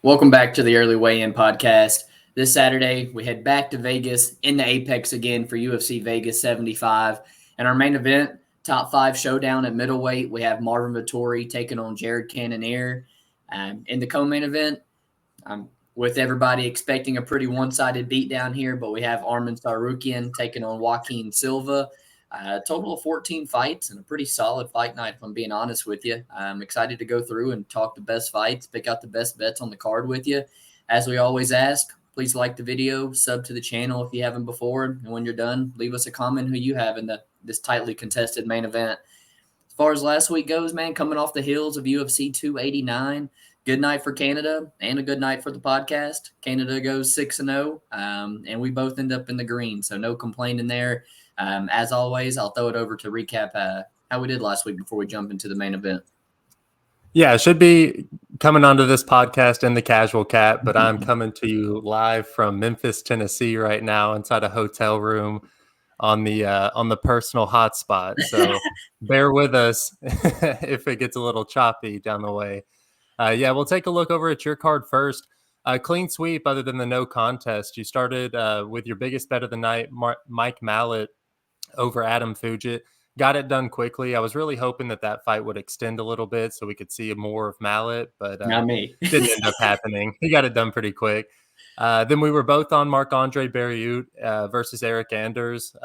Welcome back to the Early Weigh-In podcast. This Saturday, we head back to Vegas in the Apex again for UFC Vegas 75. And our main event, top 5 showdown at middleweight, we have Marvin Vettori taking on Jared Cannonier. In the co-main event, with everybody expecting a pretty one-sided beatdown here, but we have Arman Tsarukyan taking on Joaquim Silva. A total of 14 fights and a pretty solid fight night, if I'm being honest with you. I'm excited to go through and talk the best fights, pick out the best bets on the card with you. As we always ask, please like the video, sub to the channel if you haven't before, and when you're done, leave us a comment who you have in this tightly contested main event. As far as last week goes, man, coming off the heels of UFC 289, good night for Canada and a good night for the podcast. Canada goes 6-0, and we both end up in the green, so no complaining there. As always, I'll throw it over to recap how we did last week before we jump into the main event. Yeah, it should be coming onto this podcast in the casual cap, but I'm coming to you live from Memphis, Tennessee right now inside a hotel room on the personal hotspot. So bear with us if it gets a little choppy down the way. We'll take a look over at your card first. Clean sweep other than the no contest. You started with your biggest bet of the night, Mike Mallet over Adam Fugit. Got it done quickly. I was really hoping that fight would extend a little bit so we could see more of Mallet, but not me. Didn't end up happening. He got it done pretty quick. Then we were both on Marc-Andre Barriault versus Eric Anders.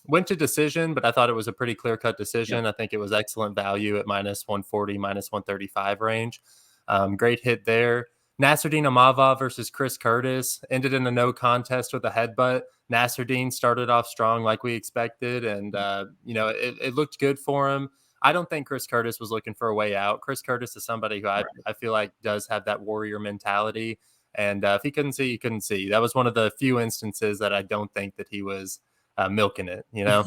Went to decision, but I thought it was a pretty clear-cut decision. Yeah. I think it was excellent value at minus 140, minus 135 range. Great hit there. Nasruddin Imavov versus Chris Curtis ended in a no contest with a headbutt. Nasruddin started off strong like we expected, and it looked good for him. I don't think Chris Curtis was looking for a way out. Chris Curtis is somebody who I feel like does have that warrior mentality, and if he couldn't see, he couldn't see. That was one of the few instances that I don't think that he was milking it, you know.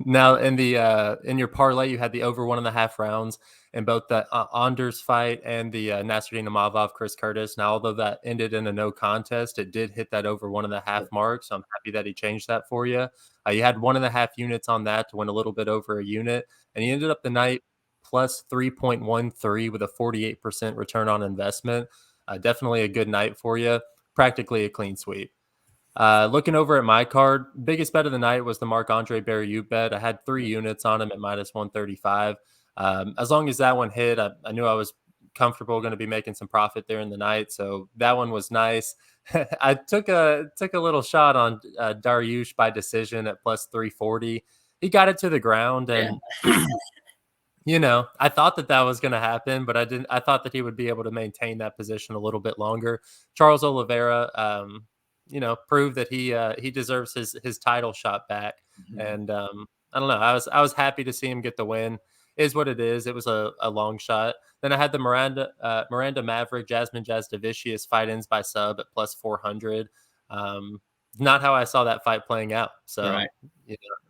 Now in your parlay, you had the over 1.5 rounds in both the Anders fight and the Nasruddin Imavov Chris Curtis. Now, although that ended in a no contest, it did hit that over 1.5 mark. So I'm happy that he changed that for you. You had 1.5 units on that to win a little bit over a unit, and you ended up the night plus 3.13 with a 48% return on investment. Definitely a good night for you. Practically a clean sweep. Looking over at my card, biggest bet of the night was the Marc-Andre Barriault bet. I had 3 units on him at minus 135. As long as that one hit, I knew I was comfortable going to be making some profit there in the night. So that one was nice. I took a little shot on Dariush by decision at plus 340. He got it to the ground, and I thought that was going to happen, but I didn't. I thought that he would be able to maintain that position a little bit longer. Charles Oliveira, prove that he deserves his title shot back. Mm-hmm. And I don't know. I was happy to see him get the win. Is what it is. It was a long shot. Then I had the Miranda Maverick, Jasmine Jasdavicius fight-ins by sub at plus 400. Not how I saw that fight playing out. So right.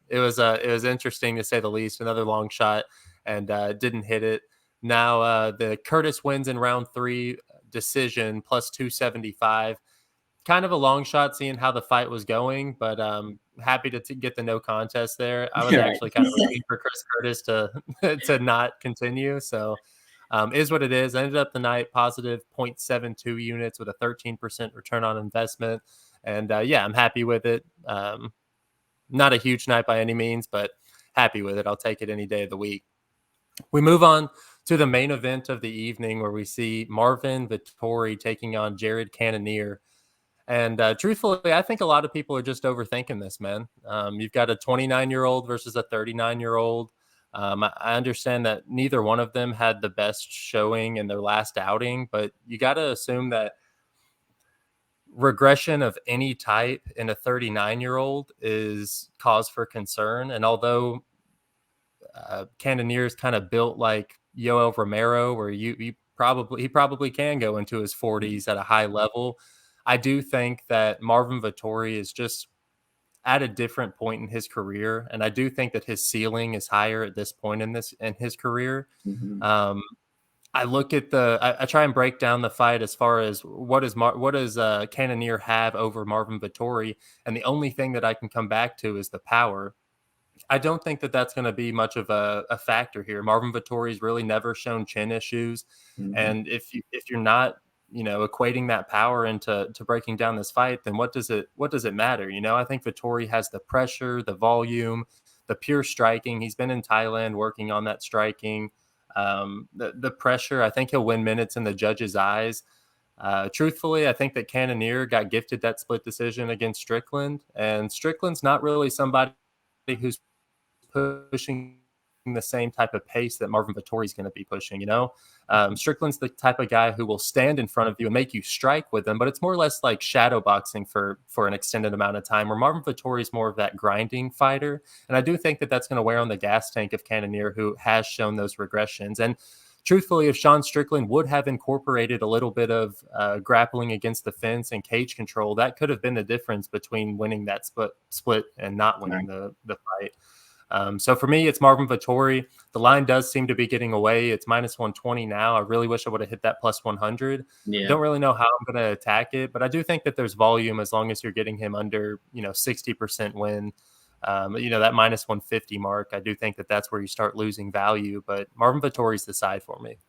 It was interesting to say the least. Another long shot and didn't hit it. Now the Curtis wins in round 3 decision plus 275. Kind of a long shot seeing how the fight was going, but happy to get the no contest there. I was actually kind of waiting for Chris Curtis to not continue. So is what it is. I ended up the night positive 0.72 units with a 13% return on investment. And I'm happy with it. Not a huge night by any means, but happy with it. I'll take it any day of the week. We move on to the main event of the evening where we see Marvin Vettori taking on Jared Cannonier. And truthfully, I think a lot of people are just overthinking this, man. You've got a 29-year-old versus a 39-year-old. I understand that neither one of them had the best showing in their last outing, but you got to assume that regression of any type in a 39-year-old is cause for concern. And although Cannonier is kind of built like Yoel Romero, where he probably can go into his 40s at a high level, I do think that Marvin Vettori is just at a different point in his career, and I do think that his ceiling is higher at this point in his career. Mm-hmm. I look at I try and break down the fight as far as what does Cannonier have over Marvin Vettori, and the only thing that I can come back to is the power. I don't think that that's going to be much of a factor here. Marvin Vettori's really never shown chin issues, and if you're not equating that power into breaking down this fight, then what does it matter? I think Vettori has the pressure, the volume, the pure striking. He's been in Thailand working on that striking. The pressure. I think he'll win minutes in the judges' eyes. Truthfully, I think that Cannonier got gifted that split decision against Strickland, and Strickland's not really somebody who's pushing the same type of pace that Marvin Vettori is going to be pushing. Strickland's the type of guy who will stand in front of you and make you strike with him, but it's more or less like shadow boxing for an extended amount of time, where Marvin Vettori is more of that grinding fighter. And I do think that that's going to wear on the gas tank of Cannonier, who has shown those regressions. And truthfully, if Sean Strickland would have incorporated a little bit of grappling against the fence and cage control, that could have been the difference between winning that split and not winning the fight. So for me, it's Marvin Vettori. The line does seem to be getting away. It's minus 120 now. I really wish I would have hit that plus 100. Yeah. Don't really know how I'm going to attack it, but I do think that there's volume as long as you're getting him under 60% win. That minus 150 mark, I do think that that's where you start losing value, but Marvin Vettori's the side for me.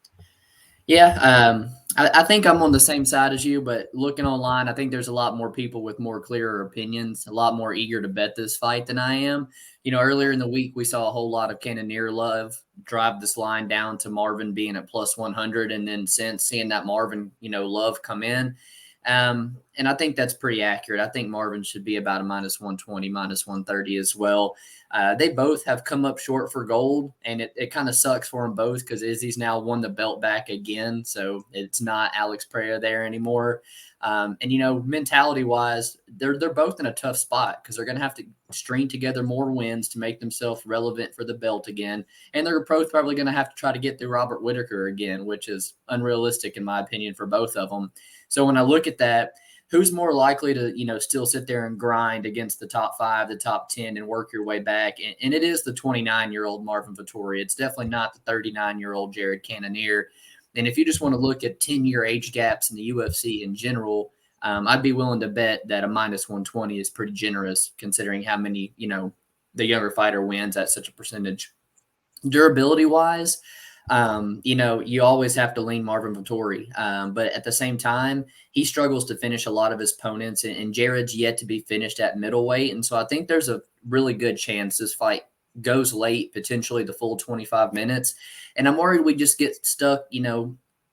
Yeah, I think I'm on the same side as you, but looking online, I think there's a lot more people with more clearer opinions, a lot more eager to bet this fight than I am. Earlier in the week, we saw a whole lot of Cannonier love drive this line down to Marvin being at plus 100, and then since seeing that Marvin, love come in. And I think that's pretty accurate. I think Marvin should be about a minus 120, minus 130 as well. They both have come up short for gold, and it kind of sucks for them both because Izzy's now won the belt back again, so it's not Alex Pereira there anymore. Mentality-wise, they're both in a tough spot because they're going to have to string together more wins to make themselves relevant for the belt again, and they're both probably going to have to try to get through Robert Whittaker again, which is unrealistic in my opinion for both of them. So when I look at that, who's more likely to, still sit there and grind against the top 5, the top 10, and work your way back? And it is the 29-year-old Marvin Vettori. It's definitely not the 39-year-old Jared Cannonier. And if you just want to look at 10-year age gaps in the UFC in general, I'd be willing to bet that a minus 120 is pretty generous considering how many, the younger fighter wins at such a percentage. Durability-wise, you always have to lean Marvin Vettori. But at the same time, he struggles to finish a lot of his opponents, and Jared's yet to be finished at middleweight. And so I think there's a really good chance this fight goes late, potentially the full 25 minutes. And I'm worried we just get stuck,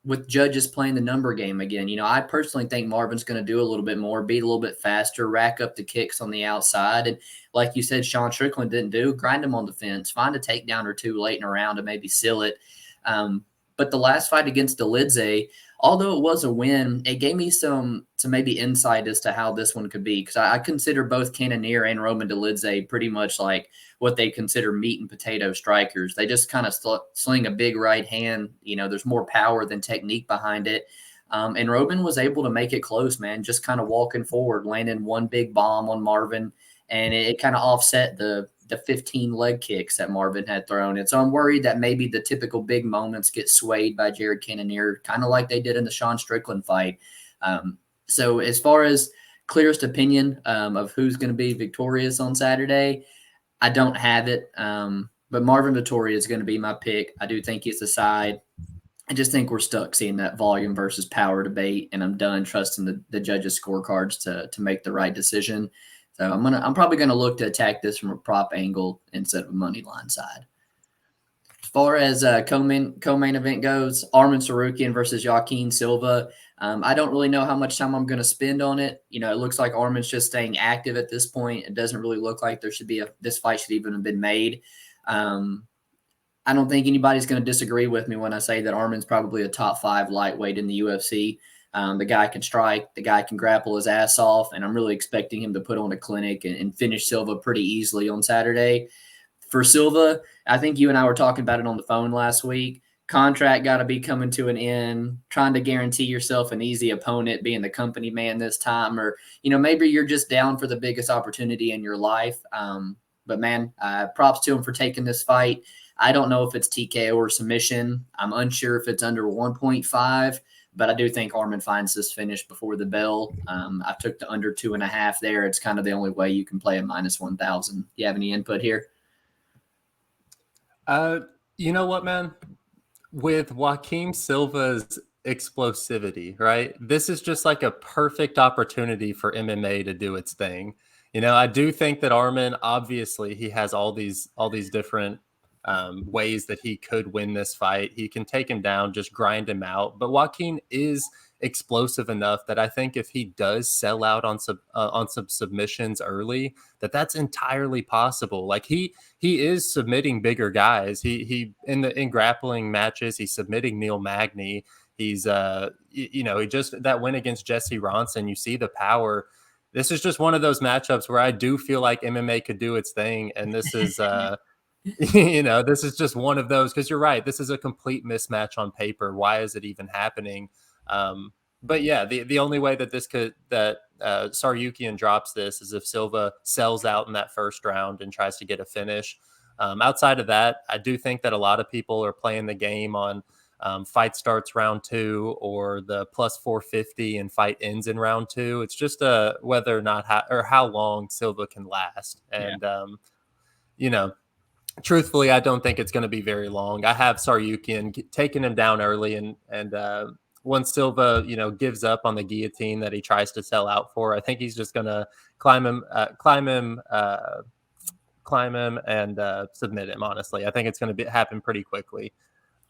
with judges playing the number game again. I personally think Marvin's going to do a little bit more, be a little bit faster, rack up the kicks on the outside. And like you said, Sean Strickland didn't do, grind him on the fence, find a takedown or two late in a round to maybe seal it. But the last fight against Dolidze, although it was a win, it gave me some maybe insight as to how this one could be. Because I consider both Cannonier and Roman Dolidze pretty much like what they consider meat and potato strikers. They just kind of sling a big right hand. There's more power than technique behind it. And Roman was able to make it close, man, just kind of walking forward, landing one big bomb on Marvin. And it kind of offset the 15 leg kicks that Marvin had thrown. And so I'm worried that maybe the typical big moments get swayed by Jared Cannonier, kind of like they did in the Sean Strickland fight. So as far as clearest opinion of who's going to be victorious on Saturday, I don't have it. But Marvin Vettori is going to be my pick. I do think he's the side. I just think we're stuck seeing that volume versus power debate, and I'm done trusting the judges' scorecards to make the right decision. So I'm probably gonna look to attack this from a prop angle instead of a money line side. As far as co-main event goes, Arman Tsarukyan versus Joaquim Silva. I don't really know how much time I'm going to spend on it. It looks like Arman's just staying active at this point. It doesn't really look like there should be this fight should even have been made. I don't think anybody's going to disagree with me when I say that Arman's probably a top 5 lightweight in the UFC. The guy can strike, the guy can grapple his ass off, and I'm really expecting him to put on a clinic and finish Silva pretty easily on Saturday. For Silva, I think you and I were talking about it on the phone last week. Contract got to be coming to an end, trying to guarantee yourself an easy opponent, being the company man this time, or, maybe you're just down for the biggest opportunity in your life. But man, props to him for taking this fight. I don't know if it's TKO or submission. I'm unsure if it's under 1.5. But I do think Arman finds this finish before the bell. I took the under 2.5 there. It's kind of the only way you can play a minus 1,000. You have any input here? Uh, you know what, man? With Joaquim Silva's explosivity, right? This is just like a perfect opportunity for MMA to do its thing. I do think that Arman, obviously, he has all these different ways that he could win this fight. He can take him down, just grind him out. But Joaquin is explosive enough that I think if he does sell out on some submissions early, that's entirely possible. Like he is submitting bigger guys. He in grappling matches, he's submitting Neil Magny. He's he just that win against Jesse Ronson, you see the power. This is just one of those matchups where I do feel like MMA could do its thing, and this is this is just one of those, because you're right, this is a complete mismatch on paper. Why is it even happening? But yeah, the only way that Tsarukyan drops this is if Silva sells out in that first round and tries to get a finish. Outside of that, I do think that a lot of people are playing the game on fight starts round 2 or the plus 450 and fight ends in round 2. It's just whether or not how long Silva can last. And, truthfully, I don't think it's going to be very long. I have Tsarukyan taking him down early, and once Silva, gives up on the guillotine that he tries to sell out for, I think he's just going to climb him, and submit him. Honestly, I think it's going to happen pretty quickly.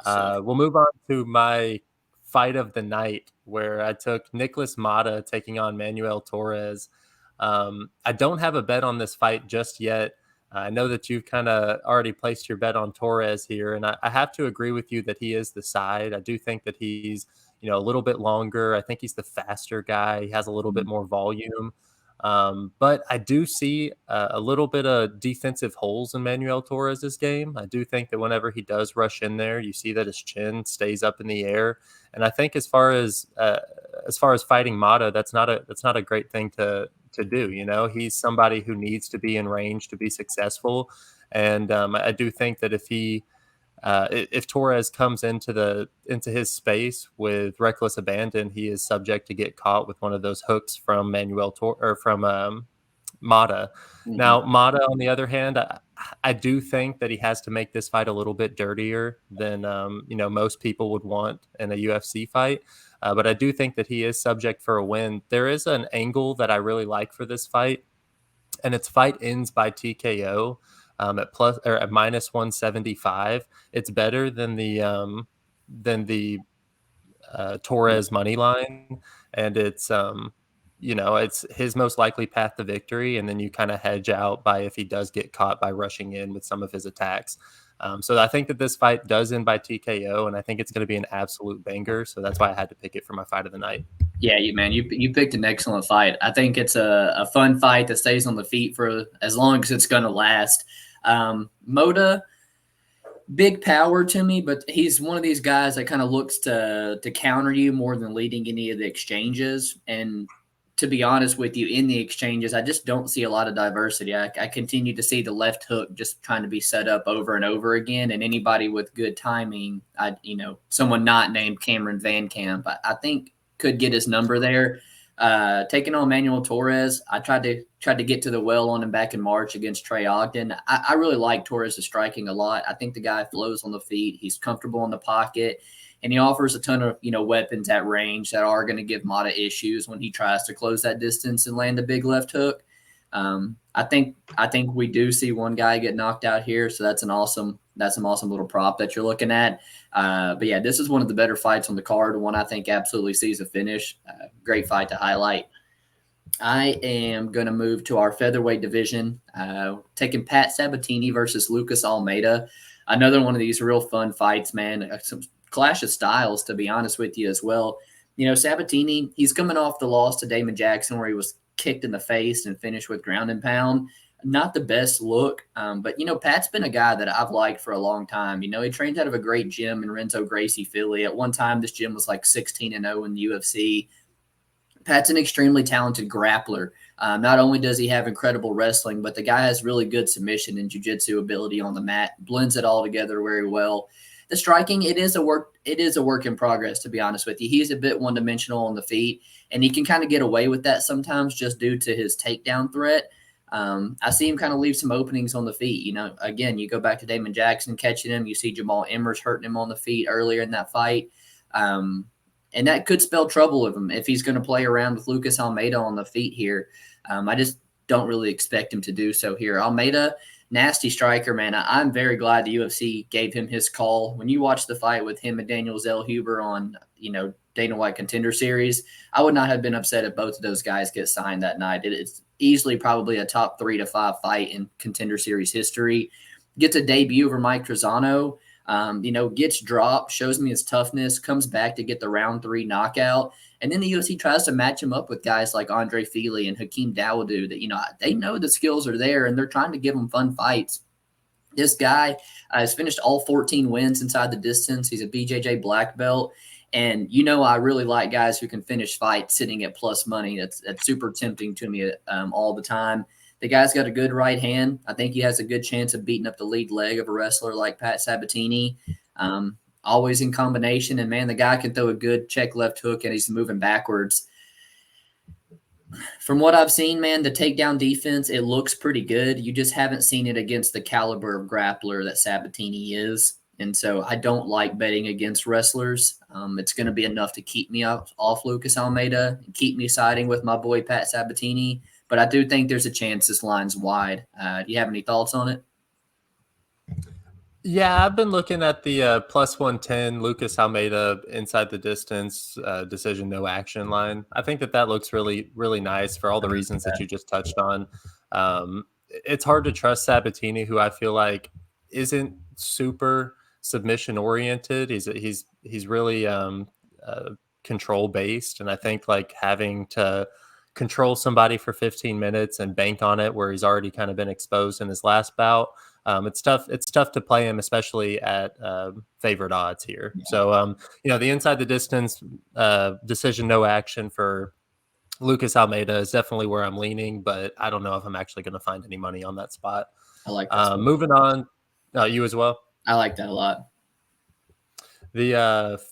We'll move on to my fight of the night, where I took Nikolas Motta taking on Manuel Torres. I don't have a bet on this fight just yet. I know that you've kind of already placed your bet on Torres here, and I have to agree with you that he is the side. I do think that he's, a little bit longer. I think he's the faster guy. He has a little bit more volume. But I do see a little bit of defensive holes in Manuel Torres's game. I do think that whenever he does rush in there, you see that his chin stays up in the air. And I think as far as fighting Motta, that's not a great thing to do. He's somebody who needs to be in range to be successful. And I do think that if Torres comes into his space with reckless abandon, he is subject to get caught with one of those hooks from Motta. Mm-hmm. Now, Motta, on the other hand, I do think that he has to make this fight a little bit dirtier than most people would want in a UFC fight. But I do think that he is subject for a win. There is an angle that I really like for this fight, and it's fight ends by TKO. At minus 175, it's better than the Torres money line, and it's it's his most likely path to victory. And then you kind of hedge out by if he does get caught by rushing in with some of his attacks. So I think that this fight does end by TKO, and I think it's going to be an absolute banger. So that's why I had to pick it for my fight of the night. Yeah, you picked an excellent fight. I think it's a fun fight that stays on the feet for as long as it's going to last. Motta, big power to me, but he's one of these guys that kind of looks to counter you more than leading any of the exchanges. And to be honest with you, in the exchanges, I just don't see a lot of diversity. I continue to see the left hook just trying to be set up over and over again. And anybody with good timing, someone not named Cameron Van Camp, I think could get his number there. Taking on Manuel Torres, I tried to get to the well on him back in March against Trey Ogden. I really like Torres' striking a lot. I think the guy flows on the feet. He's comfortable in the pocket, and he offers a ton of weapons at range that are going to give Motta issues when he tries to close that distance and land a big left hook. I think we do see one guy get knocked out here, so that's an awesome little prop that you're looking at. But yeah, this is one of the better fights on the card, one I think absolutely sees a finish. Great fight to highlight. I am going to move to our featherweight division, taking Pat Sabatini versus Lucas Almeida. Another one of these real fun fights, man. Some clash of styles, to be honest with you, as well. Sabatini, he's coming off the loss to Damon Jackson where he was kicked in the face and finished with ground and pound. Not the best look, but Pat's been a guy that I've liked for a long time. He trains out of a great gym in Renzo Gracie, Philly. At one time, this gym was like 16-0 in the UFC. Pat's an extremely talented grappler. Not only does he have incredible wrestling, but the guy has really good submission and jiu-jitsu ability on the mat. Blends it all together very well. The striking, it is a work in progress, to be honest with you. He's a bit one-dimensional on the feet, and he can kind of get away with that sometimes just due to his takedown threat. I see him kind of leave some openings on the feet. Again, you go back to Damon Jackson catching him. You see Jamal Emmers hurting him on the feet earlier in that fight. And that could spell trouble with him if he's going to play around with Lucas Almeida on the feet here. I just don't really expect him to do so here. Almeida, nasty striker, man. I'm very glad the UFC gave him his call. When you watch the fight with him and Daniel Zellhuber on, Dana White Contender Series, I would not have been upset if both of those guys get signed that night. It's easily probably a top 3 to 5 fight in Contender Series history. Gets a debut over Mike Trezano. Gets dropped, shows me his toughness, comes back to get the round 3 knockout. And then the UFC tries to match him up with guys like Andre Fili and Hakeem Dawodu that, they know the skills are there and they're trying to give him fun fights. This guy has finished all 14 wins inside the distance. He's a BJJ black belt. And, I really like guys who can finish fights sitting at plus money. That's super tempting to me all the time. The guy's got a good right hand. I think he has a good chance of beating up the lead leg of a wrestler like Pat Sabatini. Always in combination. And, man, the guy can throw a good check left hook, and he's moving backwards. From what I've seen, man, the takedown defense, it looks pretty good. You just haven't seen it against the caliber of grappler that Sabatini is. And so I don't like betting against wrestlers. It's going to be enough to keep me off Lucas Almeida and keep me siding with my boy Pat Sabatini. But I do think there's a chance this line's wide. Do you have any thoughts on it? Yeah, I've been looking at the plus 110 Lucas Almeida inside the distance decision no action line. I think that looks really, really nice for all the reasons that you just touched on. It's hard to trust Sabatini, who I feel like isn't super submission oriented. He's really control based, and I think like having to control somebody for 15 minutes and bank on it where he's already kind of been exposed in his last bout. It's tough to play him, especially at favored odds here. Yeah. So, the inside the distance decision, no action for Lucas Almeida is definitely where I'm leaning, but I don't know if I'm actually going to find any money on that spot. I like that. Moving on. You as well? I like that a lot.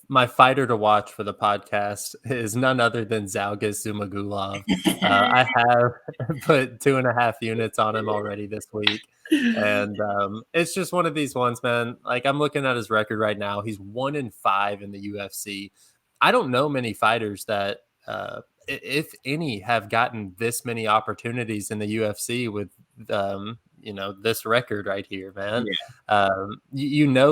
My fighter to watch for the podcast is none other than Zhalgas Zhumagulov. I have put 2.5 units on him already this week. And it's just one of these ones, man. Like, I'm looking at his record right now. He's 1-5 in the UFC. I don't know many fighters that, if any, have gotten this many opportunities in the UFC with, this record right here, man. Yeah.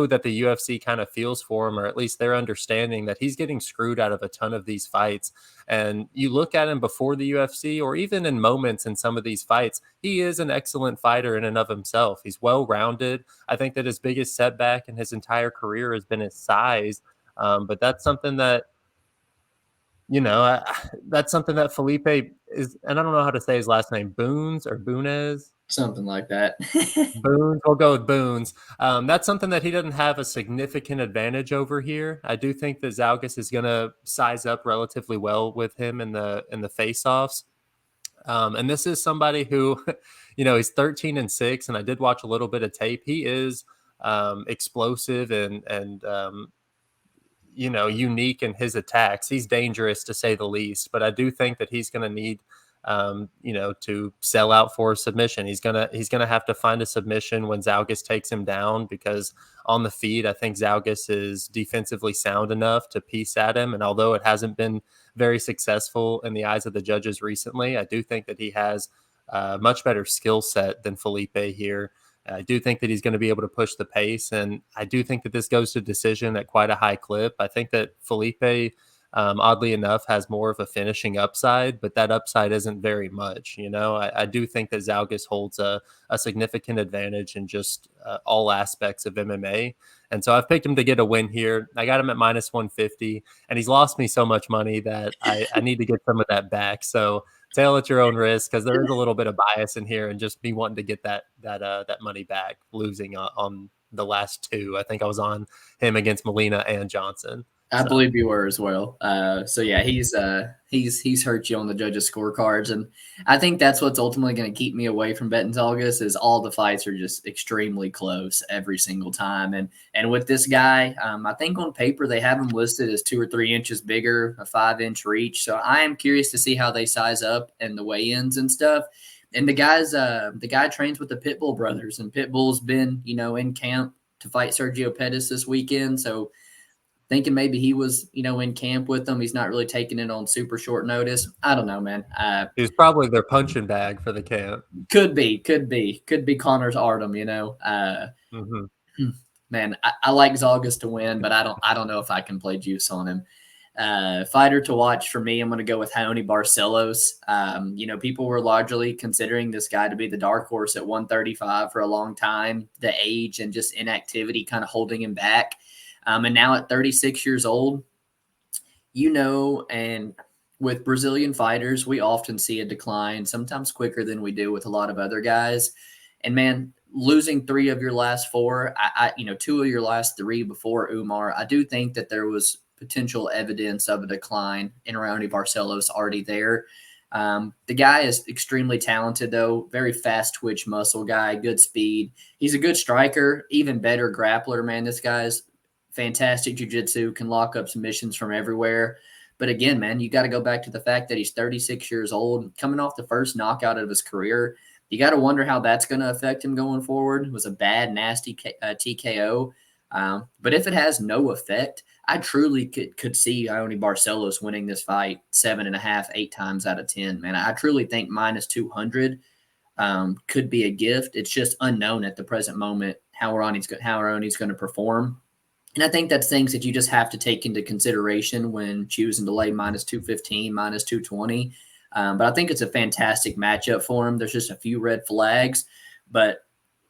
That the UFC kind of feels for him, or at least they're understanding that he's getting screwed out of a ton of these fights. And you look at him before the UFC, or even in moments in some of these fights, he is an excellent fighter in and of himself. He's well-rounded. I think that his biggest setback in his entire career has been his size. But that's something that, that's something that Felipe is, and I don't know how to say his last name, Boonez. Something like that. Boons. We'll go with Boons. That's something that he doesn't have a significant advantage over here. I do think that Zhalgas is going to size up relatively well with him in the face-offs. And this is somebody who, he's 13-6, and I did watch a little bit of tape. He is explosive and unique in his attacks. He's dangerous to say the least, but I do think that he's going to need to sell out for a submission. He's gonna have to find a submission when Zhalgas takes him down, because on the feet, I think Zhalgas is defensively sound enough to piece at him. And although it hasn't been very successful in the eyes of the judges recently, I do think that he has a much better skill set than Felipe here. I do think that he's going to be able to push the pace, and I do think that this goes to decision at quite a high clip. I think that Felipe, oddly enough, has more of a finishing upside, but that upside isn't very much. I do think that Zhalgas holds a significant advantage in just all aspects of MMA. And so I've picked him to get a win here. I got him at minus 150, and he's lost me so much money that I need to get some of that back. So tail at your own risk, because there is a little bit of bias in here, and just me wanting to get that money back, losing on the last two. I think I was on him against Molina and Johnson. I believe you were as well. So yeah, he's hurt you on the judges' scorecards, and I think that's what's ultimately going to keep me away from betting Zhalgas. Is all the fights are just extremely close every single time, and with this guy, I think on paper they have him listed as 2 or 3 inches bigger, a 5-inch reach. So I am curious to see how they size up and the weigh-ins and stuff. And the guy trains with the Pitbull brothers, and Pitbull's been, in camp to fight Sergio Pettis this weekend. So thinking maybe he was, in camp with them. He's not really taking it on super short notice. I don't know, man. He's probably their punching bag for the camp. Could be Connor's Artem, Mm-hmm. Man, I like Zalgas to win, but I don't know if I can play juice on him. Fighter to watch for me, I'm going to go with Raoni Barcelos. People were largely considering this guy to be the dark horse at 135 for a long time. The age and just inactivity kind of holding him back. And now at 36 years old, and with Brazilian fighters, we often see a decline, sometimes quicker than we do with a lot of other guys. And man, losing 3 of your last 4, 2 of your last 3 before Umar, I do think that there was potential evidence of a decline in Raoni Barcelos already there. The guy is extremely talented, though, very fast twitch muscle guy, good speed. He's a good striker, even better grappler, man. This guy's fantastic jiu-jitsu, can lock up submissions from everywhere. But again, man, you got to go back to the fact that he's 36 years old, coming off the first knockout of his career. You got to wonder how that's going to affect him going forward. It was a bad, nasty TKO. But if it has no effect, I truly could see Raoni Barcelos winning this fight 7.5, 8 times out of 10. Man, I truly think minus 200 could be a gift. It's just unknown at the present moment how Raoni's going to perform. And I think that's things that you just have to take into consideration when choosing to lay minus 215, minus 220. But I think it's a fantastic matchup for him. There's just a few red flags, but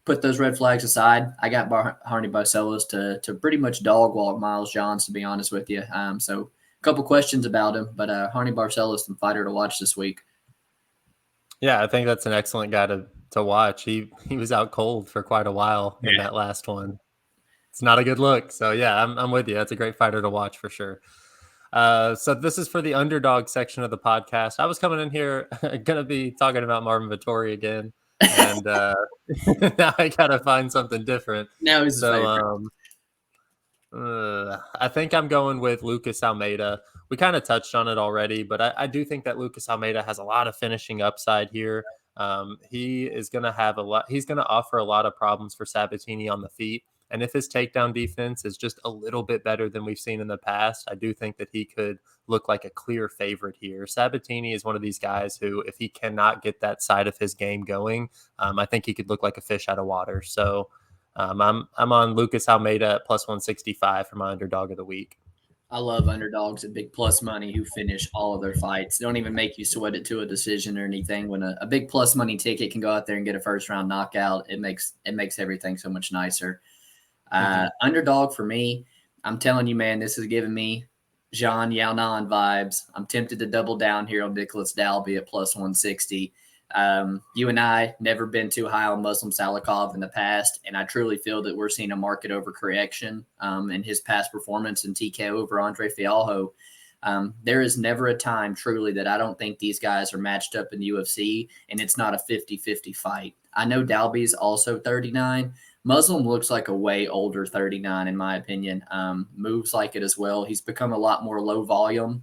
put those red flags aside. I got Raoni Barcelos to pretty much dog walk Miles Johns, to be honest with you. So a couple questions about him, but Raoni Barcelos, the fighter to watch this week. Yeah, I think that's an excellent guy to watch. He was out cold for quite a while in that last one. It's not a good look. So yeah, I'm with you. That's a great fighter to watch for sure. So this is for the underdog section of the podcast. I was coming in here going to be talking about Marvin Vettori again, and now I got to find something different. Now he's so I think I'm going with Lucas Almeida. We kind of touched on it already, but I do think that Lucas Almeida has a lot of finishing upside here. He is going to have he's going to offer a lot of problems for Sabatini on the feet. And if his takedown defense is just a little bit better than we've seen in the past, I do think that he could look like a clear favorite here. Sabatini is one of these guys who, if he cannot get that side of his game going, I think he could look like a fish out of water. So I'm on Lucas Almeida at plus 165 for my underdog of the week. I love underdogs at big plus money who finish all of their fights. They don't even make you sweat it to a decision or anything. When a big plus money ticket can go out there and get a first round knockout, it makes everything so much nicer. Underdog for me, I'm telling you, man, this is giving me Jean Yaonan vibes. I'm tempted to double down here on Nikolas Dalby at plus 160. You and I never been too high on Muslim Salikov in the past, and I truly feel that we're seeing a market overcorrection in his past performance in TKO over Andre Fialho. There is never a time truly that I don't think these guys are matched up in the UFC, and it's not a 50-50 fight. I know Dalby's also 39. Muslim looks like a way older 39, in my opinion. Moves like it as well. He's become a lot more low volume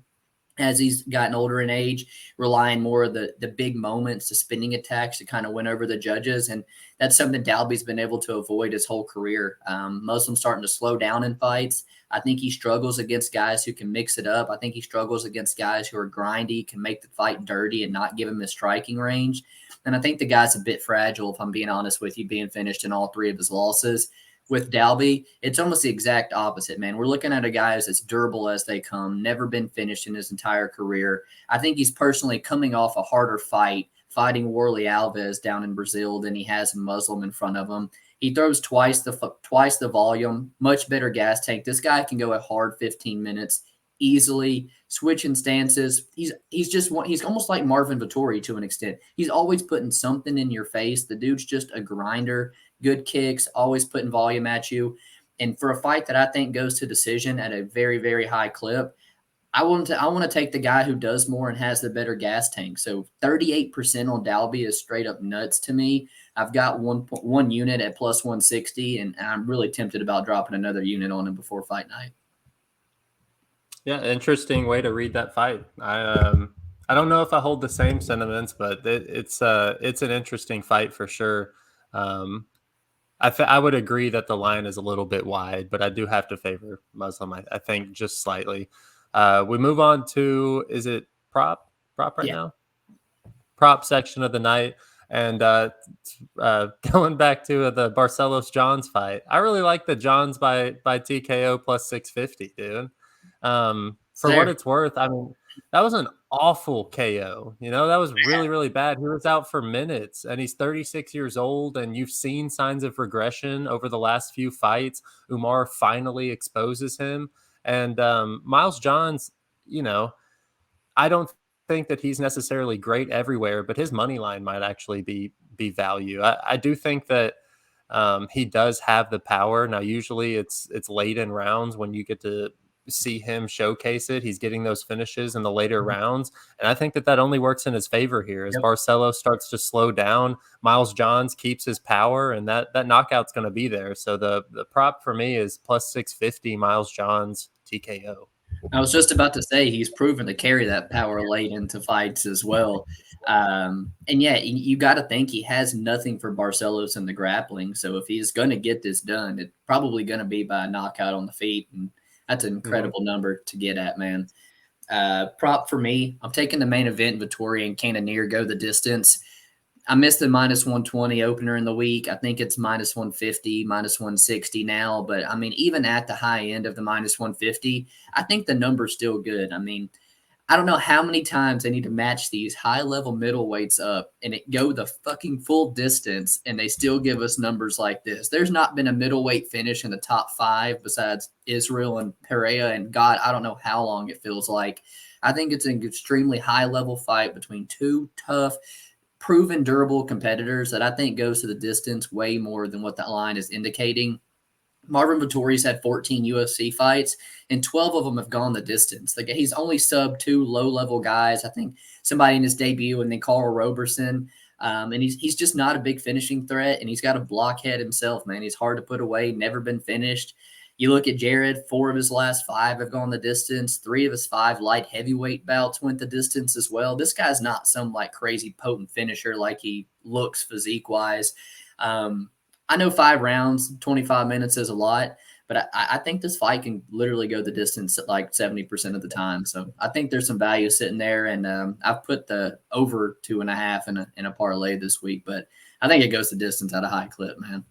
as he's gotten older in age, relying more of the big moments, the spinning attacks to kind of win over the judges. And that's something Dalby's been able to avoid his whole career. Muslim's starting to slow down in fights. I think he struggles against guys who can mix it up. I think he struggles against guys who are grindy, can make the fight dirty and not give him his striking range. And I think the guy's a bit fragile, if I'm being honest with you, being finished in all 3 of his losses. With Dalby, it's almost the exact opposite, man. We're looking at a guy who's as durable as they come, never been finished in his entire career. I think he's personally coming off a harder fight, fighting Warley Alves down in Brazil than he has in Muslim in front of him. He throws twice the volume, much better gas tank. This guy can go a hard 15 minutes easily, switching stances. He's almost like Marvin Vettori to an extent. He's always putting something in your face. The dude's just a grinder, good kicks, always putting volume at you. And for a fight that I think goes to decision at a very, very high clip, I want to take the guy who does more and has the better gas tank. So 38% on Dalby is straight up nuts to me. I've got one unit at plus 160, and I'm really tempted about dropping another unit on him before fight night. Yeah, interesting way to read that fight. I I don't know if I hold the same sentiments, but it's an interesting fight for sure. Um, I would agree that the line is a little bit wide, but I do have to favor Muslim. I think just slightly. We move on to, is it prop right Yeah. now? Prop section of the night. And going back to the Barcelos Johns fight, I really like the Johns by TKO plus 650, dude. For what There. it's worth, I mean, that was an awful KO. You know, that was really, really bad. He was out for minutes, and he's 36 years old, and you've seen signs of regression over the last few fights. Umar finally exposes him. And Miles Johns, you know, I don't think that he's necessarily great everywhere, but his money line might actually be value. I do think that he does have the power. Now, usually it's late in rounds when you get to see him showcase it. He's getting those finishes in the later rounds, and I think that that only works in his favor here. As Yep. Barcelos starts to slow down, Miles Johns keeps his power, and that knockout's going to be there. So the prop for me is plus 650 Miles Johns TKO. I was just about to say he's proven to carry that power late into fights as well. And yeah, you got to think he has nothing for Barcelos in the grappling. So if he's going to get this done, it's probably going to be by a knockout on the feet. And that's an incredible number to get at, man. Prop for me, I'm taking the main event, Vettori and Cannonier go the distance. I missed the minus 120 opener in the week. I think it's minus 150, minus 160 now. But, I mean, even at the high end of the minus 150, I think the number's still good. I mean, I don't know how many times they need to match these high-level middleweights up and it go the fucking full distance, and they still give us numbers like this. There's not been a middleweight finish in the top 5 besides Israel and Pereira, and God, I don't know how long it feels like. I think it's an extremely high-level fight between two tough, proven durable competitors that I think goes to the distance way more than what that line is indicating. Marvin Vettori's had 14 UFC fights, and 12 of them have gone the distance. Like, he's only sub 2 low-level guys. I think somebody in his debut, and then Carl Roberson. And he's just not a big finishing threat, and he's got a blockhead himself, man. He's hard to put away, never been finished. You look at Jared, 4 of his last 5 have gone the distance. 3 of his 5 light heavyweight bouts went the distance as well. This guy's not some like crazy potent finisher like he looks physique-wise. I know 5 rounds, 25 minutes is a lot, but I think this fight can literally go the distance at like 70% of the time. So I think there's some value sitting there, and I've put the over 2.5 in a parlay this week, but I think it goes the distance at a high clip, man.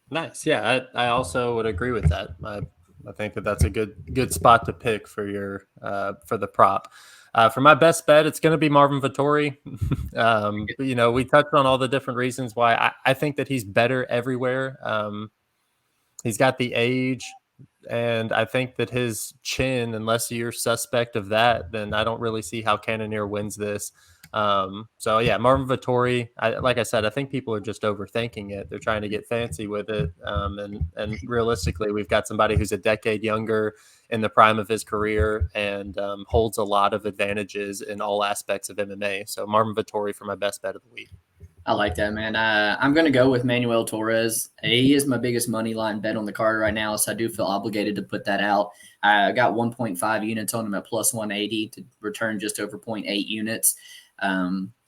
Nice. Yeah, I also would agree with that. I think that that's a good spot to pick for your for the prop. For my best bet, it's going to be Marvin Vettori. You know, we touched on all the different reasons why I think that he's better everywhere. He's got the age, and I think that his chin, unless you're suspect of that, then I don't really see how Cannonier wins this. So yeah, Marvin Vettori. Like I said, I think people are just overthinking it. They're trying to get fancy with it, and realistically, we've got somebody who's a decade younger, in the prime of his career, and holds a lot of advantages in all aspects of MMA. So Marvin Vettori for my best bet of the week. I like that, man. I'm going to go with Manuel Torres. He is my biggest money line bet on the card right now, so I do feel obligated to put that out. I got 1.5 units on him at plus 180 to return just over 0.8 units.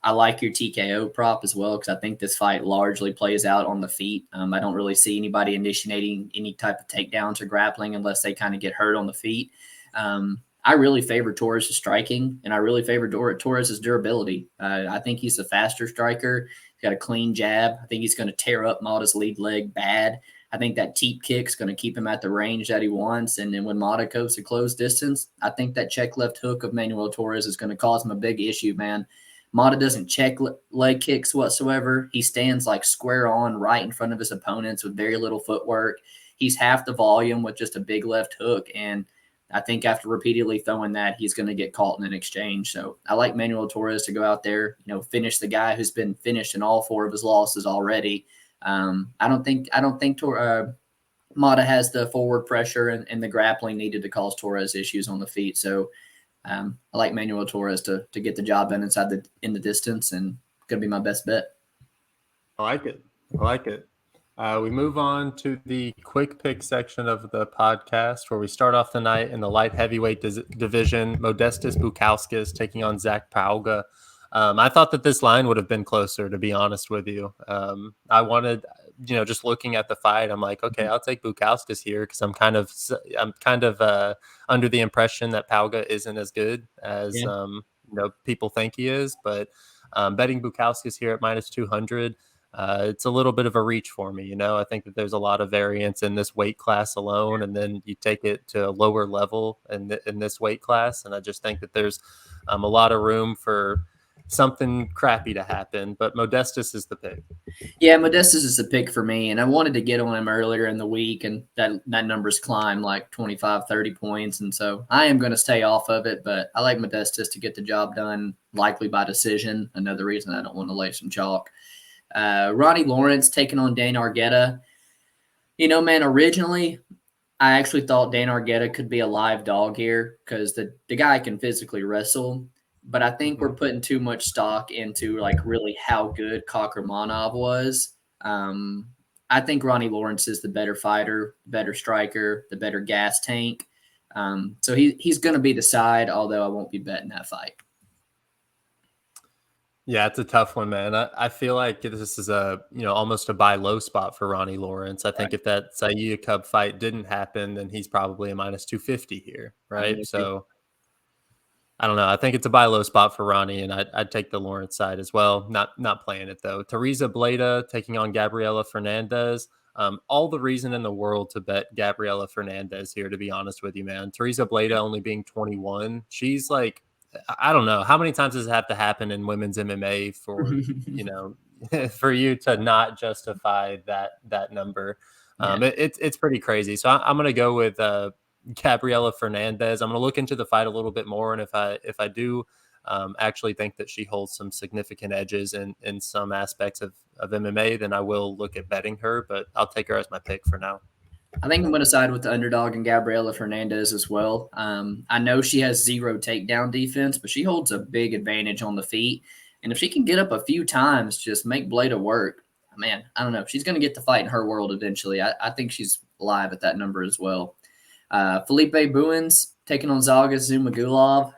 I like your TKO prop as well because I think this fight largely plays out on the feet. I don't really see anybody initiating any type of takedowns or grappling unless they kind of get hurt on the feet. I really favor Torres' striking, and I really favor Torres' durability. I think he's a faster striker. He's got a clean jab. I think he's going to tear up Motta's lead leg bad. I think that teep kick's going to keep him at the range that he wants. And then when Motta goes to close distance, I think that check left hook of Manuel Torres is going to cause him a big issue, man. Motta doesn't check leg kicks whatsoever. He stands like square on right in front of his opponents with very little footwork. He's half the volume with just a big left hook. And I think after repeatedly throwing that, he's going to get caught in an exchange. So I like Manuel Torres to go out there, finish the guy who's been finished in all 4 of his losses already. I don't think Motta has the forward pressure and the grappling needed to cause Torres issues on the feet. So I like Manuel Torres to get the job done in the distance, and going to be my best bet. I like it. We move on to the quick pick section of the podcast where we start off the night in the light heavyweight division. Modestas Bukauskas taking on Zach Pauga. I thought that this line would have been closer, to be honest with you. I wanted, just looking at the fight, I'm like, okay, I'll take Bukauskas here because I'm kind of under the impression that Pauga isn't as good as people think he is. But betting Bukauskas here at minus 200. It's a little bit of a reach for me. I think that there's a lot of variance in this weight class alone, and then you take it to a lower level in this weight class, and I just think that there's a lot of room for something crappy to happen. But Modestas is the pick. Yeah, Modestas is the pick for me, and I wanted to get on him earlier in the week, and that number's climbed like 25, 30 points, and so I am going to stay off of it, but I like Modestas to get the job done, likely by decision. Another reason I don't want to lay some chalk. Ronnie Lawrence taking on Dane Argueta. Man, originally I actually thought Dane Argueta could be a live dog here because the guy can physically wrestle. But I think we're putting too much stock into like really how good Kakramanov was. I think Ronnie Lawrence is the better fighter, better striker, the better gas tank. So he's going to be the side, although I won't be betting that fight. Yeah, it's a tough one, man. I feel like this is almost a buy low spot for Ronnie Lawrence. I think if that Saia Cub fight didn't happen, then he's probably a minus 250 here, right? So I don't know. I think it's a buy low spot for Ronnie, and I'd take the Lawrence side as well. Not playing it though. Teresa Bleda taking on Gabriela Fernandez. All the reason in the world to bet Gabriela Fernandez here, to be honest with you, man. Teresa Bleda only being 21. She's like, I don't know how many times does it have to happen in women's MMA for for you to not justify that number. It's pretty crazy. So I'm going to go with Gabriela Fernandez. I'm going to look into the fight a little bit more, and if I do actually think that she holds some significant edges in some aspects of MMA, then I will look at betting her. But I'll take her as my pick for now. I think I'm going to side with the underdog and Gabriela Fernandez as well. I know she has zero takedown defense, but she holds a big advantage on the feet. And if she can get up a few times, just make Bleda work, man, I don't know. She's going to get the fight in her world eventually. I think she's live at that number as well. Felipe Buins taking on Zhalgas Zhumagulov.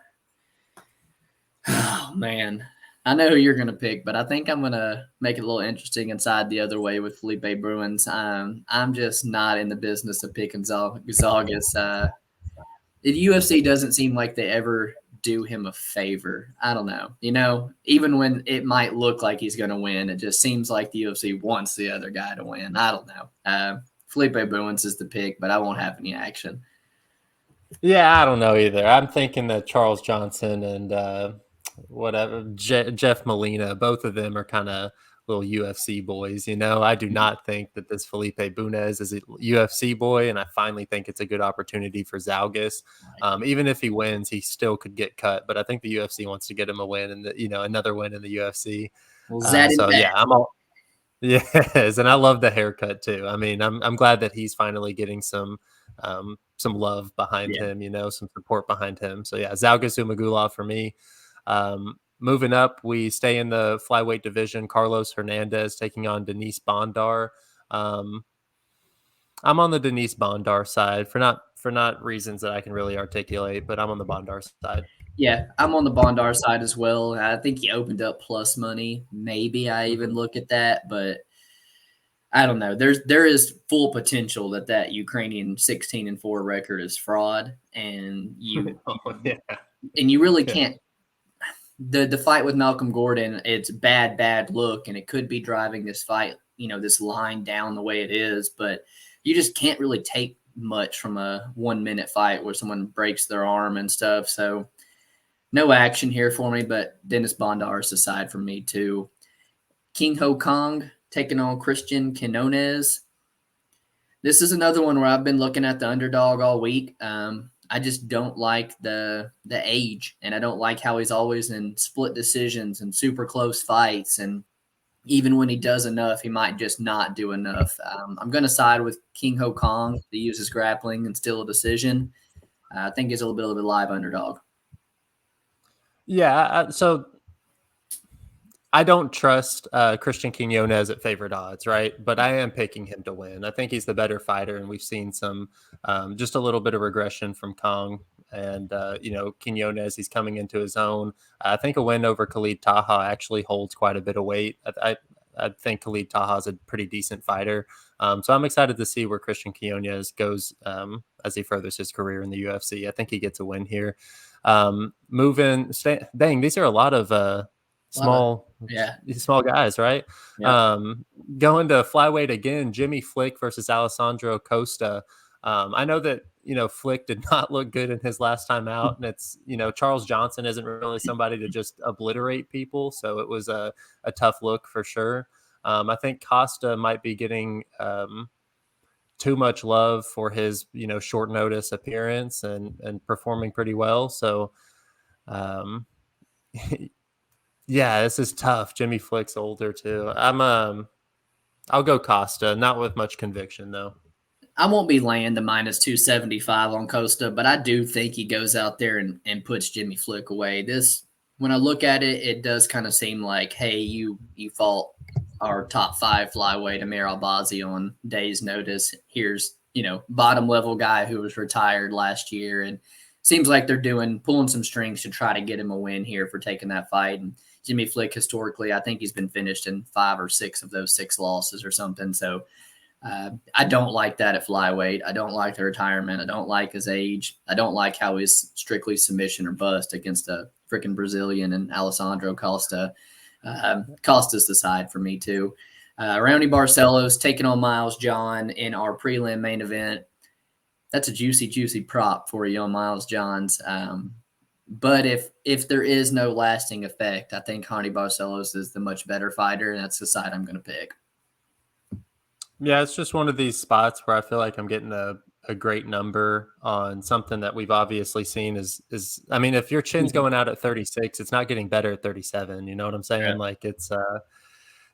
Oh, man. I know who you're going to pick, but I think I'm going to make it a little interesting inside the other way with Felipe Bruins. I'm just not in the business of picking Zhalgas. The UFC doesn't seem like they ever do him a favor. I don't know. Even when it might look like he's going to win, it just seems like the UFC wants the other guy to win. I don't know. Felipe Bruins is the pick, but I won't have any action. Yeah, I don't know either. I'm thinking that Charles Johnson and Jeff Molina, both of them are kind of little UFC boys. I do not think that this Felipe Bunes is a UFC boy, and I finally think it's a good opportunity for Zhalgas. Even if he wins, he still could get cut, but I think the UFC wants to get him a win and another win in the UFC. I'm all. Yes, and I love the haircut too. I mean, I'm glad that he's finally getting some love behind him, some support behind him. So yeah, Zhalgas Zhumagulov for me. Moving up, we stay in the flyweight division. Carlos Hernandez taking on Denise Bondar. I'm on the Denise Bondar side for not reasons that I can really articulate, but I'm on the Bondar side. Yeah, I'm on the Bondar side as well. I think he opened up plus money. Maybe I even look at that, but I don't know. There is full potential that Ukrainian 16-4 record is fraud, and you really can't. The fight with Malcolm Gordon, it's bad look, and it could be driving this fight, this line down the way it is, but you just can't really take much from a 1 minute fight where someone breaks their arm and stuff. So no action here for me, but Dennis Bondar is aside from me too. King Ho Kong taking on Christian Quinones. This is another one where I've been looking at the underdog all week. I just don't like the age, and I don't like how he's always in split decisions and super close fights. And even when he does enough, he might just not do enough. I'm going to side with King Ho Kong to use his grappling and steal a decision. I think he's a little bit of a live underdog. Yeah, so I don't trust Christian Quinones at favorite odds, right? But I am picking him to win. I think he's the better fighter, and we've seen some just a little bit of regression from Kong. And Quinones, he's coming into his own. I think a win over Khalid Taha actually holds quite a bit of weight. I think Khalid Taha is a pretty decent fighter. So I'm excited to see where Christian Quinones goes as he furthers his career in the UFC. I think he gets a win here. Dang, these are a lot of small guys, right? Yeah. Going to flyweight again, Jimmy Flick versus Alessandro Costa. I know that Flick did not look good in his last time out, and it's Charles Johnson isn't really somebody to just obliterate people, so it was a tough look for sure. I think Costa might be getting too much love for his short notice appearance and performing pretty well. So yeah, this is tough. Jimmy Flick's older too. I'll go Costa, not with much conviction though. I won't be laying the minus 275 on Costa, but I do think he goes out there and puts Jimmy Flick away. When I look at it, it does kind of seem like, hey, you fought our top 5 flyweight Amir Albazi on days notice. Here's, bottom level guy who was retired last year. And seems like they're pulling some strings to try to get him a win here for taking that fight. And Jimmy Flick, historically, I think he's been finished in 5 or 6 of those 6 losses or something. So I don't like that at flyweight. I don't like the retirement. I don't like his age. I don't like how he's strictly submission or bust against a freaking Brazilian and Alessandro Costa. Costa's the side for me too. Roundy Barcelos taking on Miles John in our prelim main event. That's a juicy prop for you on Miles John's. But if there is no lasting effect, I think Roundy Barcelos is the much better fighter, and that's the side I'm going to pick. Yeah, it's just one of these spots where I feel like I'm getting a great number on something that we've obviously seen is I mean, if your chin's going out at 36, it's not getting better at 37. You know what I'm saying? Yeah. Like it's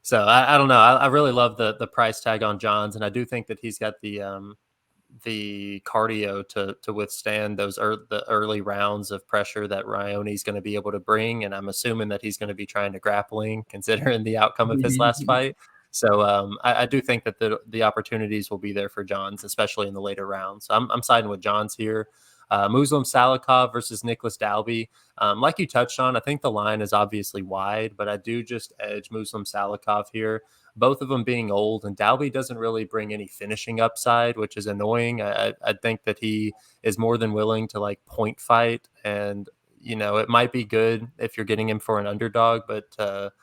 so I don't know. I really love the price tag on Johns, and I do think that he's got the cardio to withstand the early rounds of pressure that Rione's going to be able to bring. And I'm assuming that he's going to be trying to grappling considering the outcome of his last fight. So I do think that the opportunities will be there for Johns, especially in the later rounds. So I'm siding with Johns here. Muslim Salikov versus Nicholas Dalby. Like you touched on, I think the line is obviously wide, but I do just edge Muslim Salikov here. Both of them being old, and Dalby doesn't really bring any finishing upside, which is annoying. I think that he is more than willing to like point fight, and it might be good if you're getting him for an underdog, but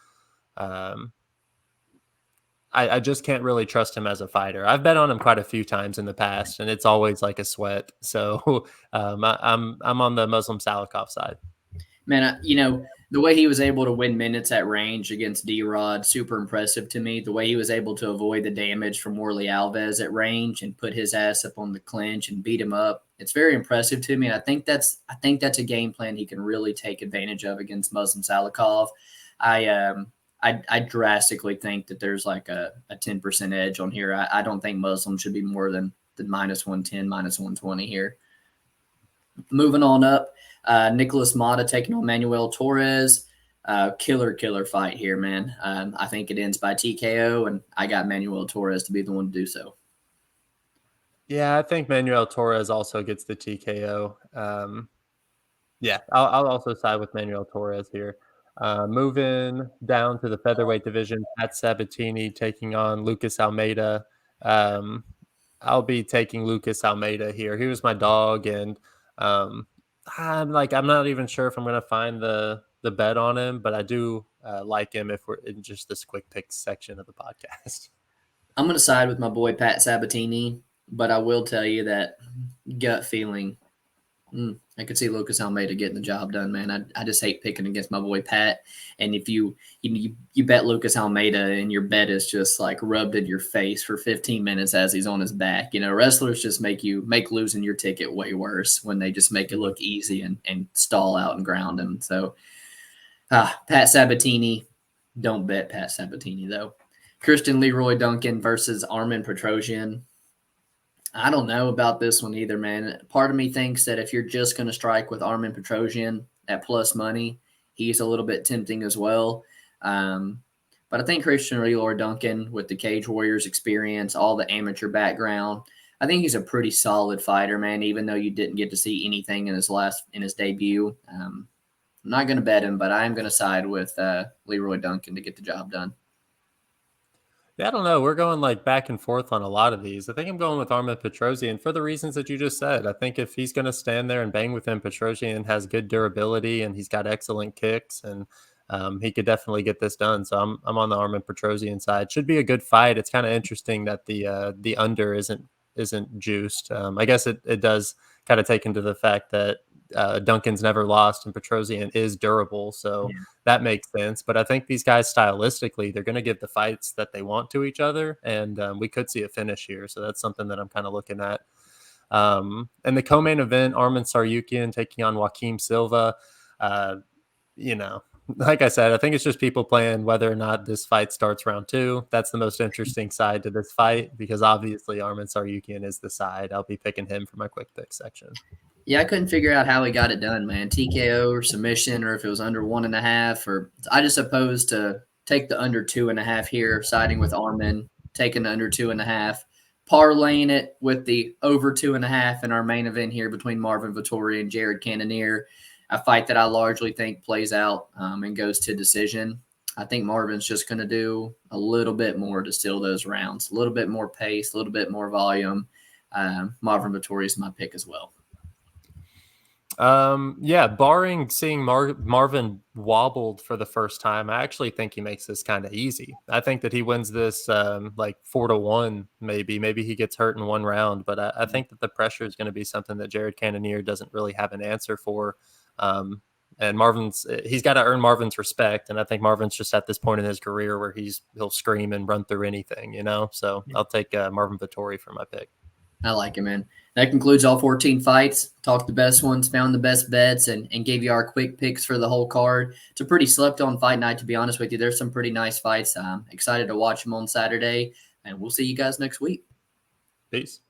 I just can't really trust him as a fighter. I've bet on him quite a few times in the past, and it's always like a sweat. So I'm on the Muslim Salikov side. Man, the way he was able to win minutes at range against D-Rod, super impressive to me. The way he was able to avoid the damage from Worley Alves at range and put his ass up on the clinch and beat him up. It's very impressive to me. And I think that's a game plan he can really take advantage of against Muslim Salikov. I drastically think that there's like a 10% edge on here. I don't think Muslim should be more than the minus 110, minus 120 here. Moving on up, Nikolas Motta taking on Manuel Torres. Killer fight here, man. I think it ends by TKO, and I got Manuel Torres to be the one to do so. Yeah, I think Manuel Torres also gets the TKO. Yeah, I'll also side with Manuel Torres here. Moving down to the featherweight division, Pat Sabatini taking on Lucas Almeida. I'll be taking Lucas Almeida here. He was my dog, and I'm not even sure if I'm going to find the bet on him, but I do like him if we're in just this quick pick section of the podcast. I'm going to side with my boy Pat Sabatini, but I will tell you that gut feeling, I could see Lucas Almeida getting the job done, man. I just hate picking against my boy Pat. And if you bet Lucas Almeida and your bet is just like rubbed in your face for 15 minutes as he's on his back, wrestlers just make losing your ticket way worse when they just make it look easy and stall out and ground him. So Pat Sabatini, don't bet Pat Sabatini though. Christian Leroy Duncan versus Arman Petrosian. I don't know about this one either, man. Part of me thinks that if you're just going to strike with Arman Petrosian at plus money, he's a little bit tempting as well. But I think Christian Reelor Duncan, with the Cage Warriors experience, all the amateur background, I think he's a pretty solid fighter, man. Even though you didn't get to see anything in his debut, I'm not going to bet him, but I am going to side with Leroy Duncan to get the job done. Yeah, I don't know. We're going like back and forth on a lot of these. I think I'm going with Arman Petrosian for the reasons that you just said. I think if he's going to stand there and bang with him, Petrosian has good durability and he's got excellent kicks, and he could definitely get this done. So I'm on the Arman Petrosian side. Should be a good fight. It's kind of interesting that the under isn't juiced. I guess it does kind of take into the fact that Duncan's never lost and Petrosian is durable. So that makes sense. But I think these guys stylistically, they're going to give the fights that they want to each other. And we could see a finish here. So that's something that I'm kind of looking at. And the co-main event, Arman Tsarukyan taking on Joaquim Silva. Like I said, I think it's just people playing whether or not this fight starts round 2. That's the most interesting side to this fight because obviously Arman Tsarukyan is the side. I'll be picking him for my quick pick section. Yeah, I couldn't figure out how he got it done, man. TKO or submission, or if it was under 1.5. Or I just opposed to take the under 2.5 here, siding with Arman, taking the under 2.5, parlaying it with the over 2.5 in our main event here between Marvin Vettori and Jared Cannonier. A fight that I largely think plays out and goes to decision. I think Marvin's just going to do a little bit more to steal those rounds, a little bit more pace, a little bit more volume. Marvin Vettori is my pick as well. Barring seeing Marvin wobbled for the first time, I actually think he makes this kind of easy. I think that he wins this like 4-1, maybe he gets hurt in one round, but I think that the pressure is going to be something that Jared Cannonier doesn't really have an answer for. And he's got to earn Marvin's respect, and I think Marvin's just at this point in his career where he'll scream and run through anything, So I'll take Marvin Vettori for my pick. I like it, man. That concludes all 14 fights. Talked the best ones, found the best bets, and gave you our quick picks for the whole card. It's a pretty slept-on fight night, to be honest with you. There's some pretty nice fights. I'm excited to watch them on Saturday, and we'll see you guys next week. Peace.